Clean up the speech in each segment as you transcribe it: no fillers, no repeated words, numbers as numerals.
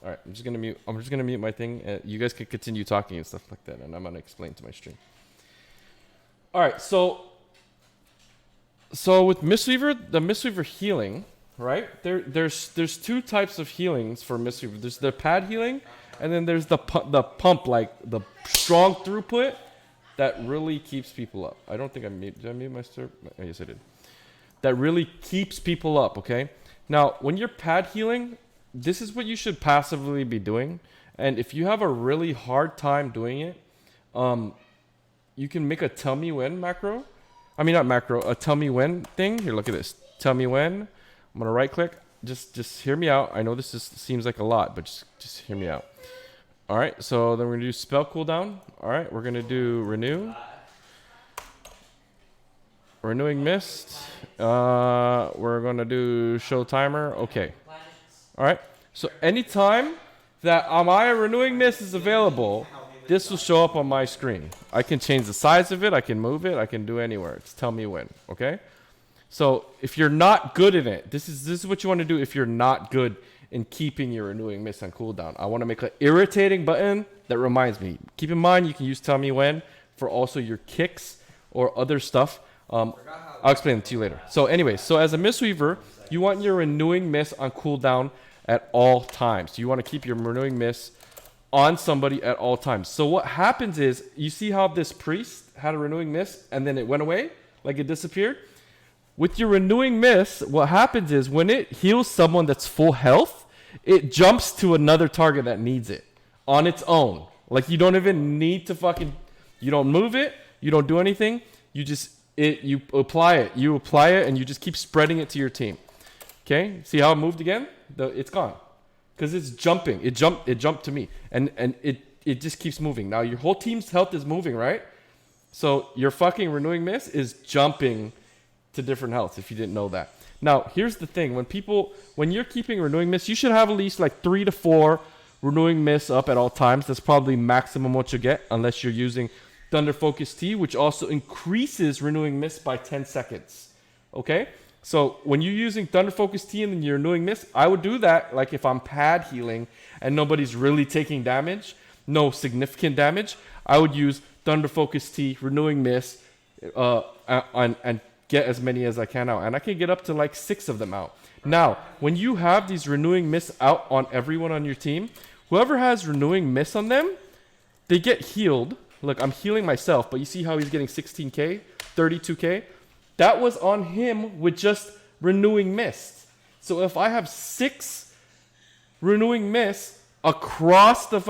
All right, I'm just gonna mute. I'm just gonna mute my thing. You guys can continue talking and stuff like that, and I'm gonna explain to my stream. All right, so with Mistweaver, the Mistweaver healing, right? There's two types of healings for Mistweaver. There's the pad healing, and then there's the pump, like the strong throughput that really keeps people up. I don't think did I mute my server? Oh, yes, I did. That really keeps people up. Okay. Now, when you're pad healing, this is what you should passively be doing. And if you have a really hard time doing it, you can make a tell me when macro. I mean, not macro, a tell me when thing. Here, look at this. Tell me when. I'm going to right click. Just hear me out. I know this seems like a lot, but just hear me out. All right. So then we're going to do spell cooldown. All right. We're going to do renew. Renewing mist. We're going to do show timer. Okay. All right. So anytime that my renewing mist is available, this will show up on my screen. I can change the size of it. I can move it. I can do anywhere. It's tell me when. Okay. So if you're not good in it, this is what you want to do if you're not good in keeping your renewing mist on cooldown. I want to make an irritating button that reminds me. Keep in mind, you can use tell me when for also your kicks or other stuff. I'll explain it to you later. So anyway, so as a Mistweaver, you want your renewing mist on cooldown at all times. You want to keep your renewing mist on somebody at all times. So what happens is, you see how this priest had a renewing mist and then it went away, like it disappeared? With your renewing mist, what happens is when it heals someone that's full health, it jumps to another target that needs it on its own. Like you don't even need to you don't move it, you don't do anything, you apply it, and you just keep spreading it to your team. Okay, see how it moved again? It's gone because it's jumping. It jumped to me, and it just keeps moving. Now your whole team's health is moving, right? So your fucking renewing mist is jumping to different health. If you didn't know that. Now here's the thing: when you're keeping renewing mist, you should have at least like 3 to 4 renewing mists up at all times. That's probably maximum what you get, unless you're using Thunder Focus T, which also increases renewing mist by 10 seconds. Okay? So when you're using Thunder Focus T and then you're renewing mist, I would do that like if I'm pad healing and nobody's really taking damage, no significant damage, I would use Thunder Focus T, renewing mist, and get as many as I can out. And I can get up to like 6 of them out. Now, when you have these renewing mists out on everyone on your team, whoever has renewing mist on them, they get healed. Look, I'm healing myself, but you see how he's getting 16k, 32k? That was on him with just renewing mist. So if I have 6 renewing mist across the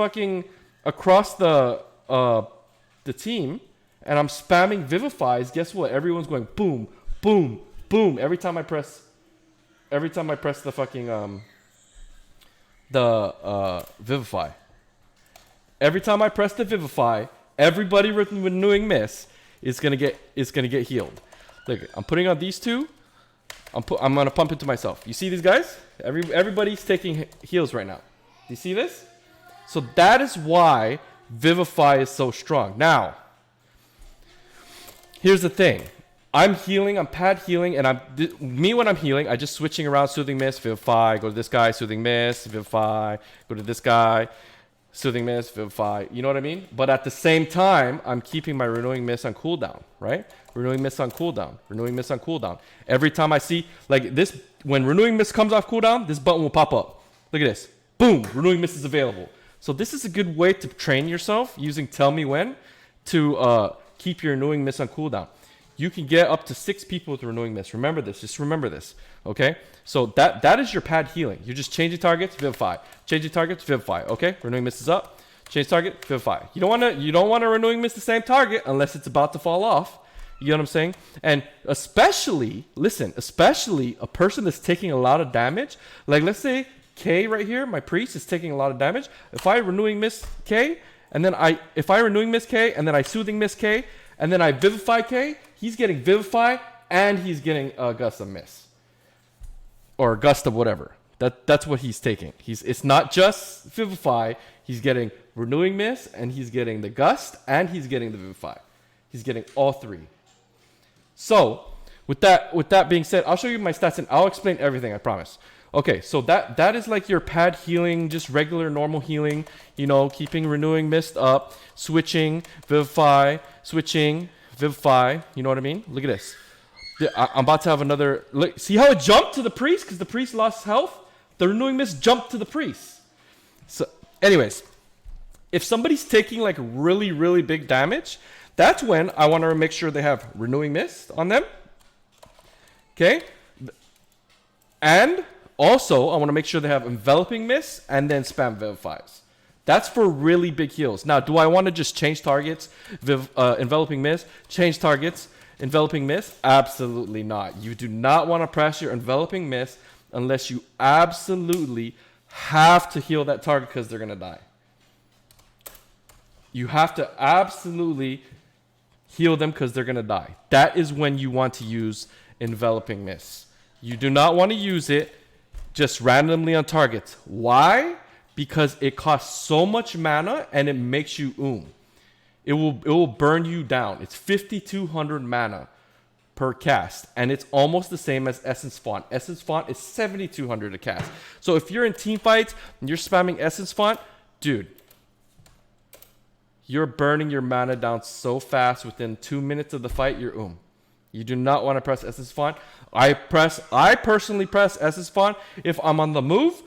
team, and I'm spamming Vivifies, guess what? Everyone's going boom, boom, boom every time I press the fucking Vivify. Every time I press the Vivify, everybody with renewing mist is gonna get healed. Look, I'm putting on these 2. I'm gonna pump into myself. You see these guys? Everybody's taking heals right now. You see this? So that is why Vivify is so strong. Now, here's the thing. I'm healing. I'm pad healing, and when I'm healing, I just switching around soothing mist, Vivify, go to this guy, soothing mist, Vivify, go to this guy. Soothing mist, Vivify, you know what I mean? But at the same time, I'm keeping my renewing mist on cooldown, right? Renewing mist on cooldown, renewing mist on cooldown. Every time I see, like this, when renewing mist comes off cooldown, this button will pop up. Look at this. Boom, renewing mist is available. So this is a good way to train yourself using tell me when to keep your renewing mist on cooldown. You can get up to 6 people with renewing mist. Remember this. Just remember this. Okay? So that is your pad healing. You're just changing targets, Vivify. Changing targets, Vivify. Okay? Renewing mist is up. Change target, Vivify. You don't want to renewing mist the same target unless it's about to fall off. You know what I'm saying? And especially a person that's taking a lot of damage. Like let's say K right here, my priest is taking a lot of damage. If I renewing mist K, and then if I renewing mist K, and then I soothing mist K, and then I Vivify K, he's getting Vivify and he's getting Gust of Mist. Or Gust of whatever. That's what he's taking. It's not just Vivify. He's getting Renewing Mist, and he's getting the Gust, and he's getting the Vivify. He's getting all 3. So, with that being said, I'll show you my stats, and I'll explain everything, I promise. Okay, so that is like your pad healing, just regular normal healing, you know, keeping renewing mist up, switching, vivify, switching, vivify, you know what I mean? Look at this. I'm about to have another, look, see how it jumped to the priest? Because the priest lost health? The renewing mist jumped to the priest. So anyways, if somebody's taking like really, really big damage, that's when I want to make sure they have renewing mist on them. Okay? And also, I want to make sure they have enveloping mist and then spam vivifies. That's for really big heals. Now, do I want to just change targets, enveloping mist, change targets, enveloping mist? Absolutely not. You do not want to press your enveloping mist unless you absolutely have to heal that target because they're going to die. You have to absolutely heal them because they're going to die. That is when you want to use enveloping mist. You do not want to use it just randomly on targets. Why? Because it costs so much mana and it makes you It will burn you down. It's 5,200 mana per cast, and it's almost the same as Essence Font. Essence Font is 7,200 a cast. So if you're in team fights and you're spamming Essence Font, dude, you're burning your mana down so fast. Within 2 minutes of the fight, you're You do not want to press Essence Font. I personally press Essence Font if I'm on the move